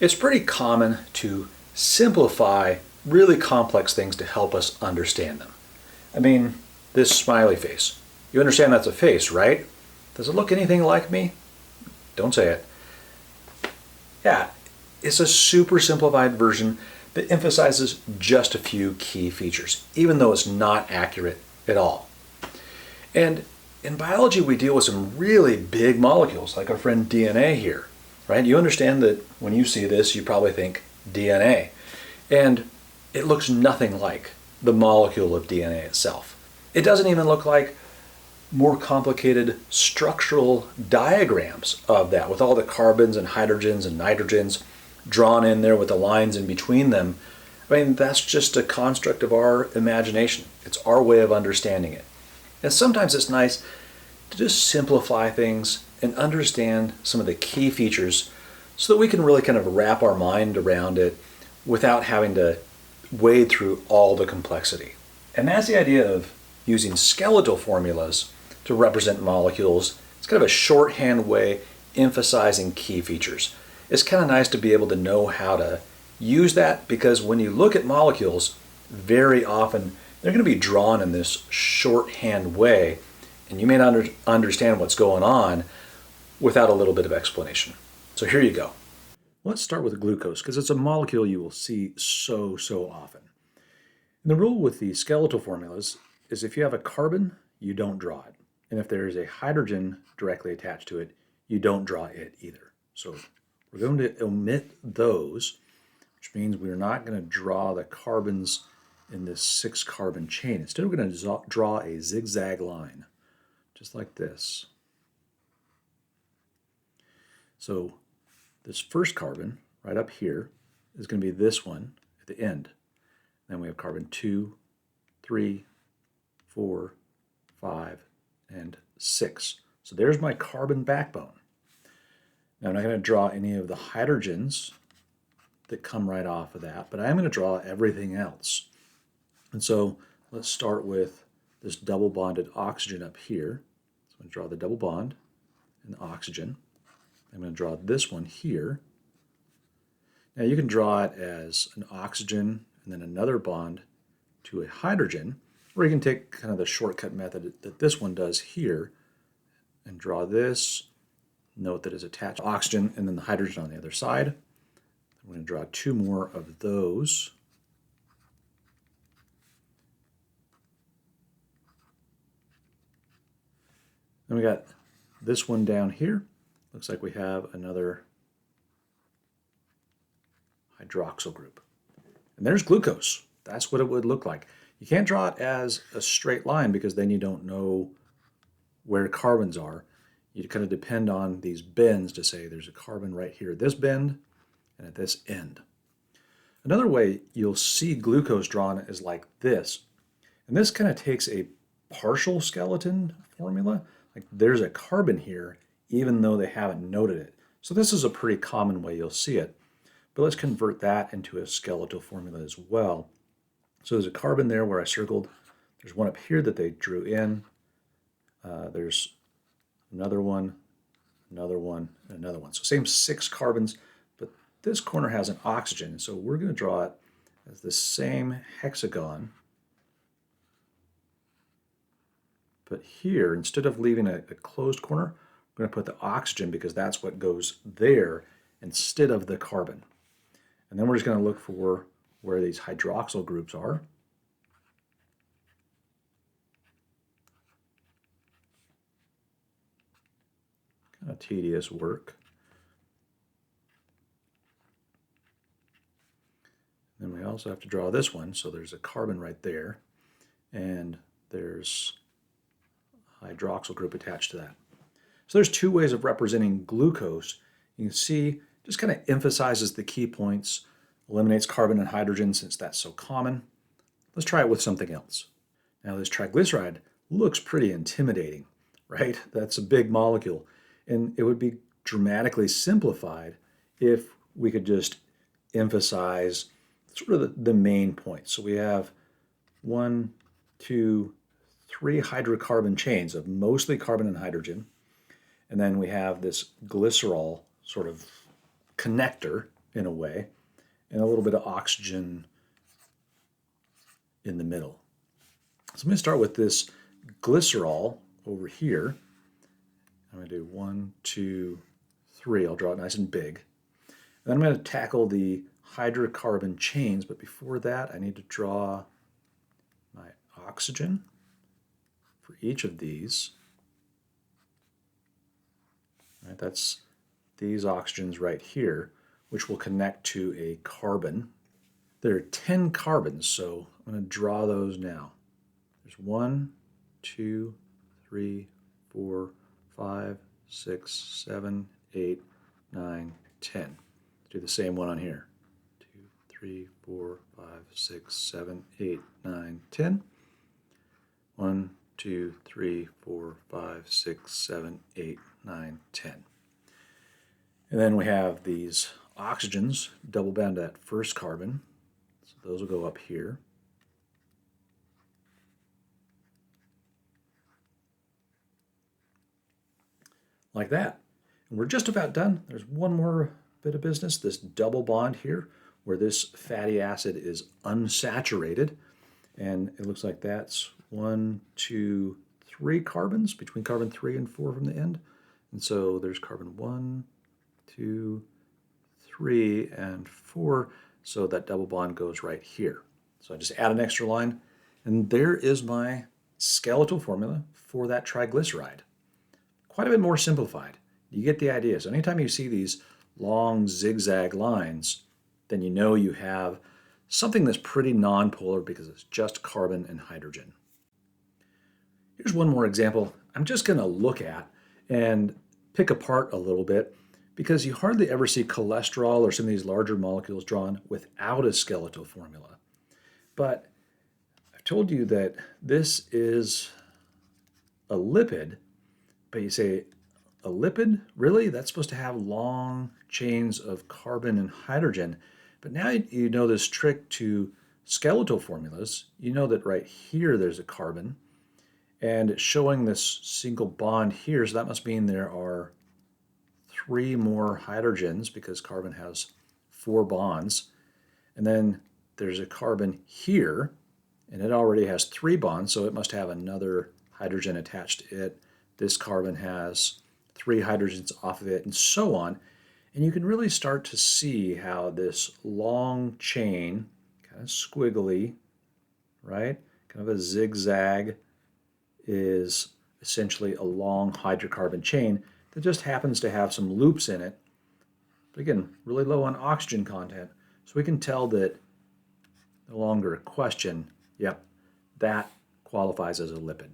It's pretty common to simplify really complex things to help us understand them. I mean, this smiley face. You understand that's a face, right? Does it look anything like me? Don't say it. Yeah, it's a super simplified version that emphasizes just a few key features, even though it's not accurate at all. And in biology, we deal with some really big molecules, like our friend DNA here, right? You understand that when you see this, you probably think DNA. And it looks nothing like the molecule of DNA itself. It doesn't even look like more complicated structural diagrams of that, with all the carbons and hydrogens and nitrogens drawn in there with the lines in between them. I mean, that's just a construct of our imagination. It's our way of understanding it. And sometimes it's nice to just simplify things and understand some of the key features so that we can really kind of wrap our mind around it without having to wade through all the complexity. And that's the idea of using skeletal formulas to represent molecules. It's kind of a shorthand way emphasizing key features. It's kind of nice to be able to know how to use that, because when you look at molecules, very often they're going to be drawn in this shorthand way, and you may not understand what's going on without a little bit of explanation. So here you go. Let's start with glucose, because it's a molecule you will see so often. And the rule with the skeletal formulas is if you have a carbon, you don't draw it. And if there is a hydrogen directly attached to it, you don't draw it either. So we're going to omit those, which means we're not going to draw the carbons in this 6-carbon chain. Instead, we're going to draw a zigzag line, just like this. So this first carbon right up here is going to be this one at the end. Then we have carbon 2, 3, 4, 5, and 6. So there's my carbon backbone. Now I'm not going to draw any of the hydrogens that come right off of that, but I am going to draw everything else. And so let's start with this double bonded oxygen up here. So I'm going to draw the double bond and the oxygen. I'm going to draw this one here. Now you can draw it as an oxygen and then another bond to a hydrogen, or you can take kind of the shortcut method that this one does here and draw this. Note that it's attached to oxygen and then the hydrogen on the other side. I'm going to draw 2 more of those. Then we got this one down here. Looks like we have another hydroxyl group. And there's glucose. That's what it would look like. You can't draw it as a straight line because then you don't know where carbons are. You kind of depend on these bends to say there's a carbon right here at this bend and at this end. Another way you'll see glucose drawn is like this. And this kind of takes a partial skeleton formula. Like there's a carbon here even though they haven't noted it. So this is a pretty common way you'll see it. But let's convert that into a skeletal formula as well. So there's a carbon there where I circled. There's one up here that they drew in. There's another one, and another one. So same 6 carbons, but this corner has an oxygen. So we're going to draw it as the same hexagon. But here, instead of leaving a closed corner, we're going to put the oxygen because that's what goes there instead of the carbon. And then we're just going to look for where these hydroxyl groups are. Kind of tedious work. Then we also have to draw this one, so there's a carbon right there, and there's a hydroxyl group attached to that. So there's 2 ways of representing glucose. You can see just kind of emphasizes the key points, eliminates carbon and hydrogen since that's so common. Let's try it with something else. Now this triglyceride looks pretty intimidating, right? That's a big molecule, and it would be dramatically simplified if we could just emphasize sort of the main points. So we have 1, 2, 3 hydrocarbon chains of mostly carbon and hydrogen, and then we have this glycerol sort of connector in a way, and a little bit of oxygen in the middle. So I'm going to start with this glycerol over here. I'm going to do 1, 2, 3. I'll draw it nice and big. And then I'm going to tackle the hydrocarbon chains, but before that I need to draw my oxygen for each of these. All right, that's these oxygens right here, which will connect to a carbon. There are 10 carbons, so I'm going to draw those now. There's 1, 2, 3, 4, 5, 6, 7, 8, 9, 10. Let's do the same one on here. 2, 3, 4, 5, 6, 7, 8, 9, 10. 1, 2, 3, 4, 5, 6, 7, 8, 9, 10. And then we have these oxygens double bound to that first carbon. So those will go up here. Like that. And we're just about done. There's one more bit of business, this double bond here, where this fatty acid is unsaturated. And it looks like that's 1, 2, 3 carbons, between carbon 3 and 4 from the end. And so there's carbon 1, 2, 3, and 4. So that double bond goes right here. So I just add an extra line, and there is my skeletal formula for that triglyceride. Quite a bit more simplified. You get the idea. So anytime you see these long zigzag lines, then you know you have something that's pretty nonpolar because it's just carbon and hydrogen. Here's one more example I'm just going to look at and pick apart a little bit, because you hardly ever see cholesterol or some of these larger molecules drawn without a skeletal formula. But I've told you that this is a lipid, but you say, a lipid? Really? That's supposed to have long chains of carbon and hydrogen. But now you know this trick to skeletal formulas. You know that right here there's a carbon, and it's showing this single bond here, so that must mean there are 3 more hydrogens because carbon has 4 bonds. And then there's a carbon here, and it already has 3 bonds, so it must have another hydrogen attached to it. This carbon has 3 hydrogens off of it, and so on. And you can really start to see how this long chain, kind of squiggly, right? Kind of a zigzag, is essentially a long hydrocarbon chain that just happens to have some loops in it. But again, really low on oxygen content. So we can tell that no longer a question, yep, that qualifies as a lipid.